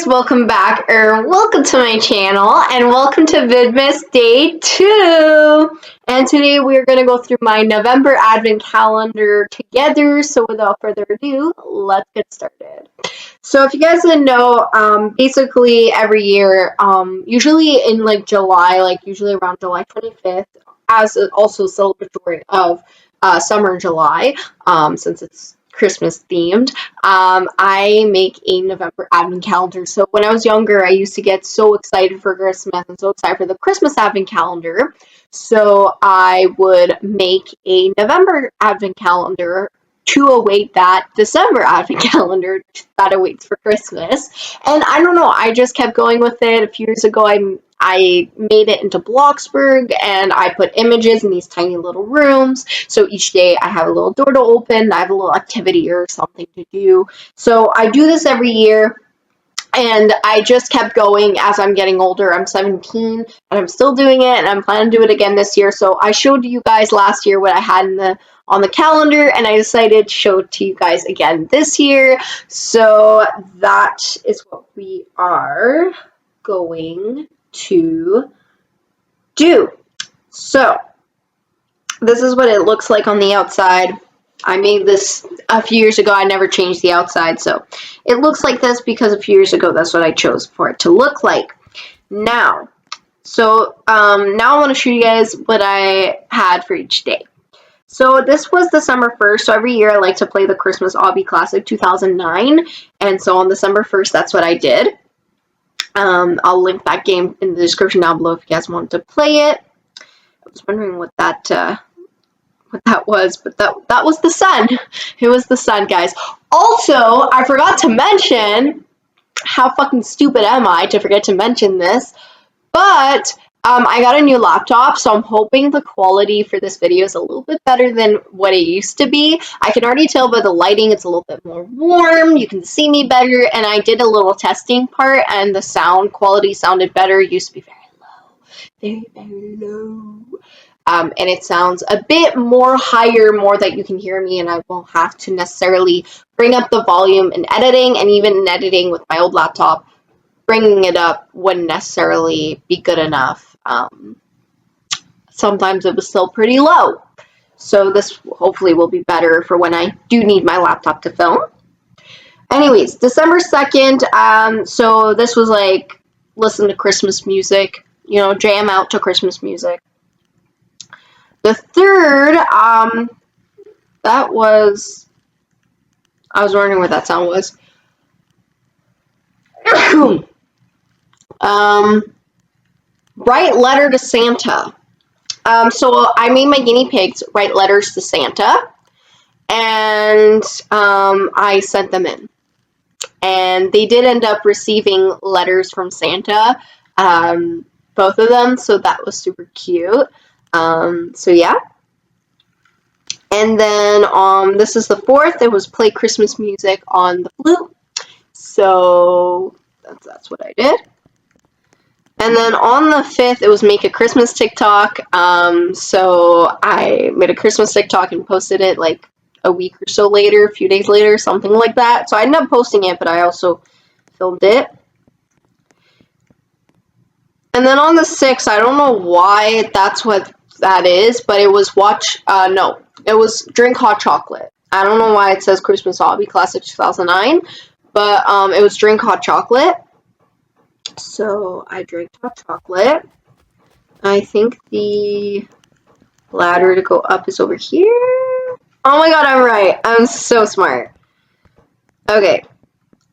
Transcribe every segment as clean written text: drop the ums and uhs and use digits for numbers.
Welcome back, or welcome to my channel, and welcome to Vidmas Day 2. And today we're going to go through my November Advent calendar together, so without further ado, let's get started. So if you guys didn't know, basically every year, usually in like July, usually around July 25th, as also celebratory of summer July, since it's Christmas themed, I make a November Advent calendar. So when I was younger, I used to get so excited for Christmas and so excited for the Christmas Advent calendar. So I would make a November Advent calendar to await that December Advent calendar that awaits for Christmas. And I don't know, I just kept going with it. A few years ago, I made it into Bloxburg, and I put images in these tiny little rooms. So each day I have a little door to open, I have a little activity or something to do. So I do this every year, and I just kept going as I'm getting older. I'm 17, and I'm still doing it, and I'm planning to do it again this year. So I showed you guys last year what I had on the calendar, and I decided to show it to you guys again this year. So that is what we are going to do. So this is what it looks like on the outside. I made this a few years ago. I never changed the outside, so it looks like this because a few years ago that's what I chose for it to look like. Now I want to show you guys what I had for each day. So this was December 1st. So every year I like to play the Christmas Obby Classic 2009, and so on December 1st that's what I did. I'll link that game in the description down below if you guys want to play it. I was wondering what that was, but that was the sun. It was the sun, guys. Also, I forgot to mention, how fucking stupid am I to forget to mention this, but I got a new laptop, so I'm hoping the quality for this video is a little bit better than what it used to be. I can already tell by the lighting it's a little bit more warm, you can see me better, and I did a little testing part, and the sound quality sounded better. It used to be very low. And it sounds a bit more higher, more that you can hear me, and I won't have to necessarily bring up the volume in editing, and even in editing with my old laptop, bringing it up wouldn't necessarily be good enough. Sometimes it was still pretty low. So this hopefully will be better for when I do need my laptop to film. Anyways, December 2nd, so this was like, listen to Christmas music, jam out to Christmas music. The 3rd, that was, I was wondering what that sound was. Write letter to Santa. So I made my guinea pigs write letters to Santa, and I sent them in. And they did end up receiving letters from Santa, both of them, so that was super cute. So yeah. And then this is the 4th. It was play Christmas music on the flute. So that's what I did. And then on the 5th, it was make a Christmas TikTok. So I made a Christmas TikTok and posted it like a week or so later, a few days later, something like that. So I ended up posting it, but I also filmed it. And then on the 6th, I don't know why that's what that is, but it was it was drink hot chocolate. I don't know why it says Christmas Obby Classic 2009, but it was drink hot chocolate. So I drank hot chocolate. I think the ladder to go up is over here. Oh my god, I'm right. I'm so smart. Okay.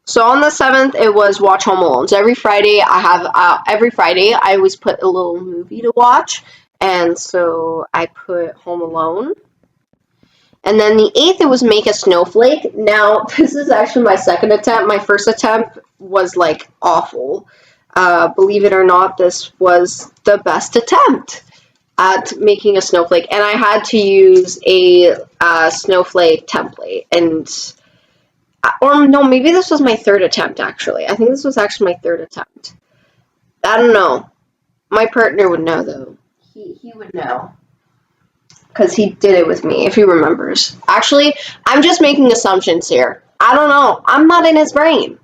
So on the 7th, it was watch Home Alone. So every Friday, I always put a little movie to watch. And so I put Home Alone. And then the 8th, it was make a snowflake. Now, this is actually my second attempt. My first attempt was, like, awful. Believe it or not, this was the best attempt at making a snowflake. And I had to use a snowflake template. Or no, maybe this was my third attempt, actually. I think this was actually my third attempt. I don't know. My partner would know, though. He would know. Because he did it with me, if he remembers. Actually, I'm just making assumptions here. I don't know. I'm not in his brain.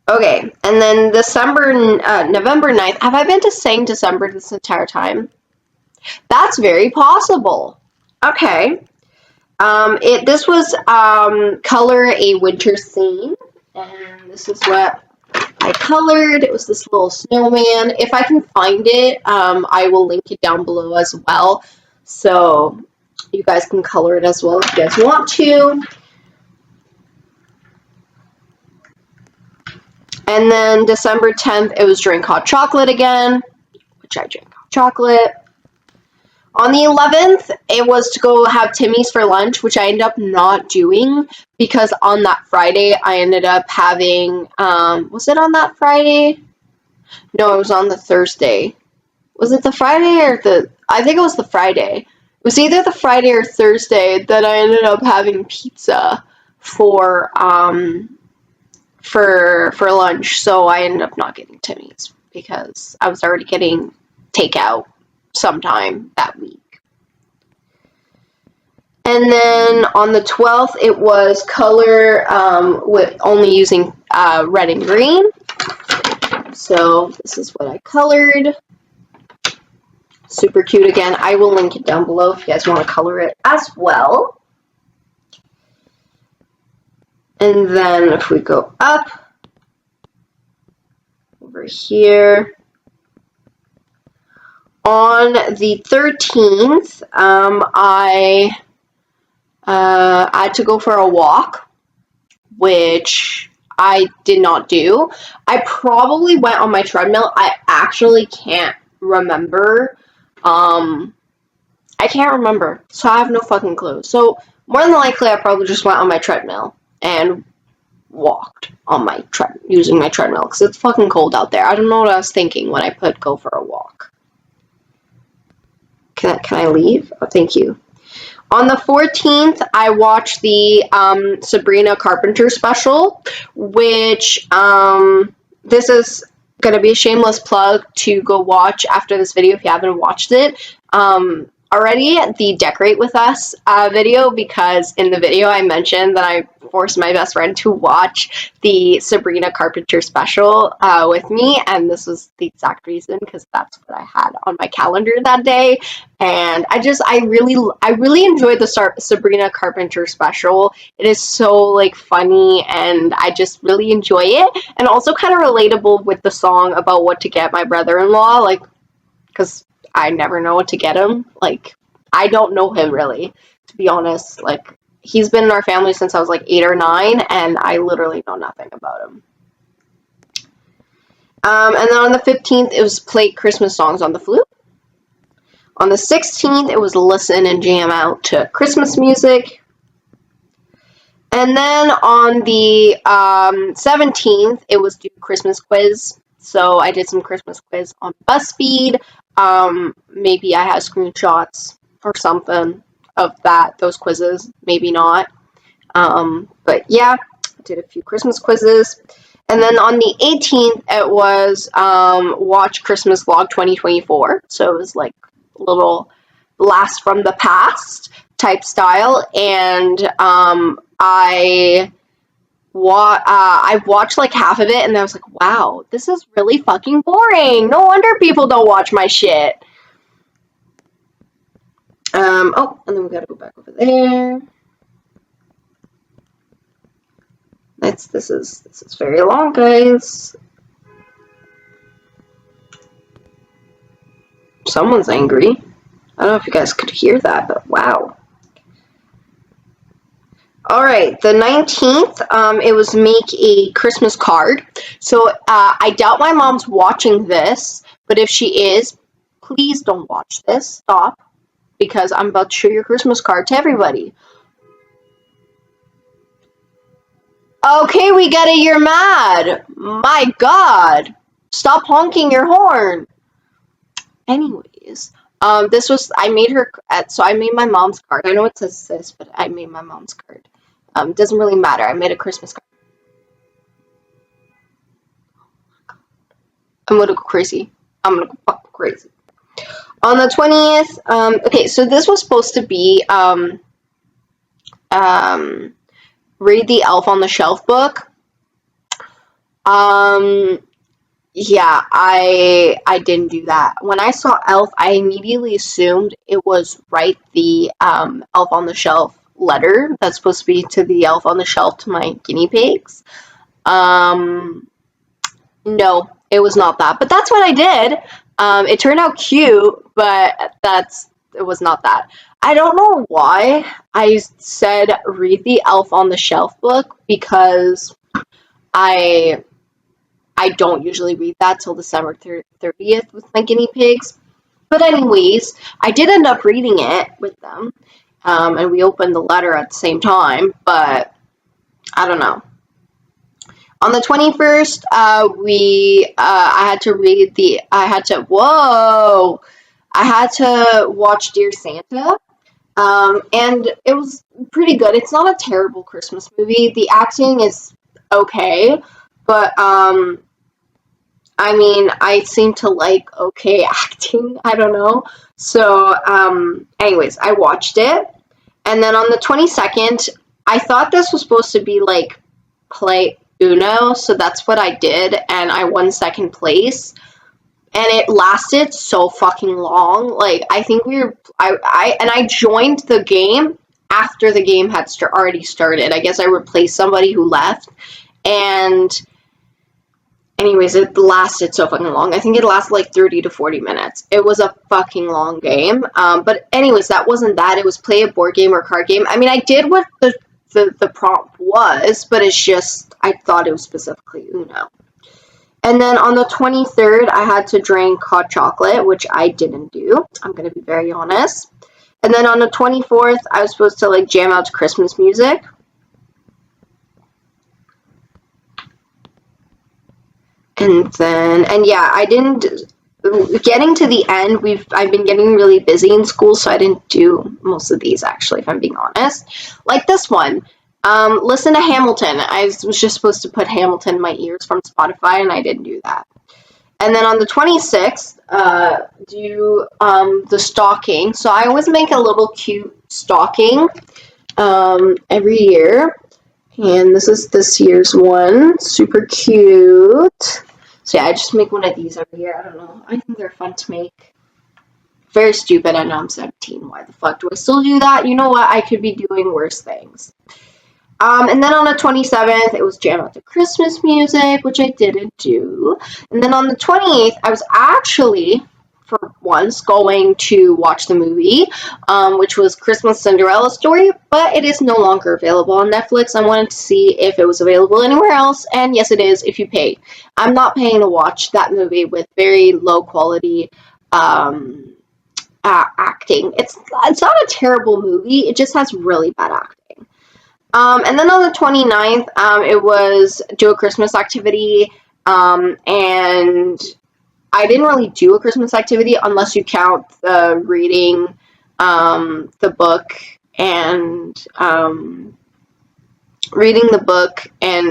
Okay, and then November 9th. Have I been to saying December this entire time? That's very possible. Okay. This was color a winter scene, and this is what I colored. It was this little snowman. If I can find it, I will link it down below as well, so you guys can color it as well if you guys want to. And then December 10th, it was drink hot chocolate again, which I drank hot chocolate. On the 11th, it was to go have Timmy's for lunch, which I ended up not doing because on that Friday, I ended up having, was it on that Friday? No, it was on the Thursday. Was it the Friday or I think it was the Friday. It was either the Friday or Thursday that I ended up having pizza for lunch, so I ended up not getting Timmy's because I was already getting takeout sometime that week. And then on the 12th, it was color with only using red and green. So this is what I colored. Super cute again. I will link it down below if you guys want to color it as well. And then if we go up over here, on the 13th, I had to go for a walk, which I did not do. I probably went on my treadmill. I actually can't remember. I can't remember, so I have no fucking clue. So more than likely, I probably just went on my treadmill and walked on my using my treadmill because it's fucking cold out there. I don't know what I was thinking when I put go for a walk. Can I leave? Oh, thank you. On the 14th, I watched the Sabrina Carpenter special, which this is going to be a shameless plug to go watch after this video if you haven't watched it already, the Decorate With Us video, because in the video I mentioned that I forced my best friend to watch the Sabrina Carpenter special with me, and this was the exact reason, because that's what I had on my calendar that day. And I really enjoyed the Sabrina Carpenter special. It is so like funny, and I just really enjoy it, and also kind of relatable with the song about what to get my brother-in-law, like, because I never know what to get him. Like, I don't know him really, to be honest. Like, he's been in our family since I was like 8 or 9, and I literally know nothing about him. And then on the 15th, it was play Christmas songs on the flute. On the 16th, it was listen and jam out to Christmas music. And then on the 17th, it was do Christmas quiz. So I did some Christmas quiz on BuzzFeed. Maybe I have screenshots or something of those quizzes. Maybe not. But yeah, I did a few Christmas quizzes. And then on the 18th, it was watch Christmas Vlog 2024. So it was like a little blast from the past type style. And I watched like half of it, and I was like, wow, this is really fucking boring. No wonder people don't watch my shit. Oh, and then we gotta go back over there. This is very long, guys. Someone's angry. I don't know if you guys could hear that, but wow. Alright, the 19th, it was make a Christmas card. So, I doubt my mom's watching this, but if she is, please don't watch this. Stop. Because I'm about to show your Christmas card to everybody. Okay, we get it, you're mad. My God. Stop honking your horn. Anyways, this was, I made her, so I made my mom's card. I know it says this, but I made my mom's card. Doesn't really matter. I made a Christmas card. I'm gonna go crazy. I'm gonna go fucking crazy. On the 20th, okay, so this was supposed to be, read the Elf on the Shelf book. Yeah, I didn't do that. When I saw Elf, I immediately assumed it was write the Elf on the Shelf letter that's supposed to be to the Elf on the Shelf to my guinea pigs. No, it was not that. But that's what I did. It turned out cute, but it was not that. I don't know why I said read the Elf on the Shelf book, because I don't usually read that till December 30th with my guinea pigs. But anyways, I did end up reading it with them, and we opened the letter at the same time, but I don't know. On the 21st, I had to watch Dear Santa, and it was pretty good. It's not a terrible Christmas movie. The acting is okay, but, I mean, I seem to like okay acting, I don't know. So, anyways, I watched it, and then on the 22nd, I thought this was supposed to be, like, play Uno, so that's what I did, and I won second place, and it lasted so fucking long. Like, I think I joined the game after the game had already started. I guess I replaced somebody who left, and anyways, it lasted so fucking long. I think it lasted like 30 to 40 minutes. It was a fucking long game. But anyways, that wasn't that. It was play a board game or card game. I mean, I did what the prompt was, but it's just, I thought it was specifically Uno. And then on the 23rd, I had to drink hot chocolate, which I didn't do. I'm going to be very honest. And then on the 24th, I was supposed to like jam out to Christmas music. And yeah, I didn't, getting to the end, I've been getting really busy in school, so I didn't do most of these, actually, if I'm being honest. Like this one, listen to Hamilton. I was just supposed to put Hamilton in my ears from Spotify, and I didn't do that. And then on the 26th, do the stocking. So I always make a little cute stocking every year. And this is this year's one. Super cute. So yeah, I just make one of these every year. I don't know. I think they're fun to make. Very stupid. I know I'm 17. Why the fuck do I still do that? You know what? I could be doing worse things. And then on the 27th, it was jam out to Christmas music, which I didn't do. And then on the 28th, I was actually, for once, going to watch the movie, which was Christmas Cinderella Story, but it is no longer available on Netflix. I wanted to see if it was available anywhere else, and yes, it is if you pay. I'm not paying to watch that movie with very low quality acting. It's not a terrible movie, it just has really bad acting. And then on the 29th, it was do a Christmas activity, and I didn't really do a Christmas activity unless you count the reading the book and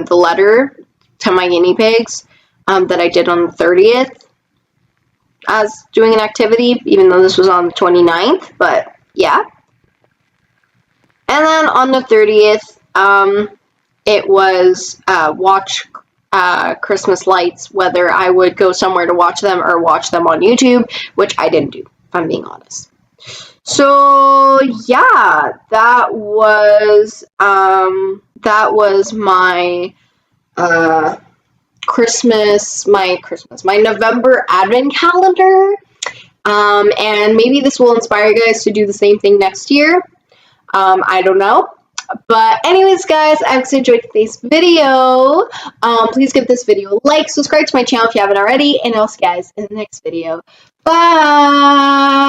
the letter to my guinea pigs that I did on the 30th as doing an activity, even though this was on the 29th, but yeah. And then on the 30th, it was watch Christmas lights, whether I would go somewhere to watch them or watch them on YouTube, which I didn't do, if I'm being honest. So yeah, that was my my November advent calendar. And maybe this will inspire you guys to do the same thing next year. I don't know. But anyways, guys, I hope you enjoyed today's video. Please give this video a like, subscribe to my channel if you haven't already, and I'll see you guys in the next video. Bye!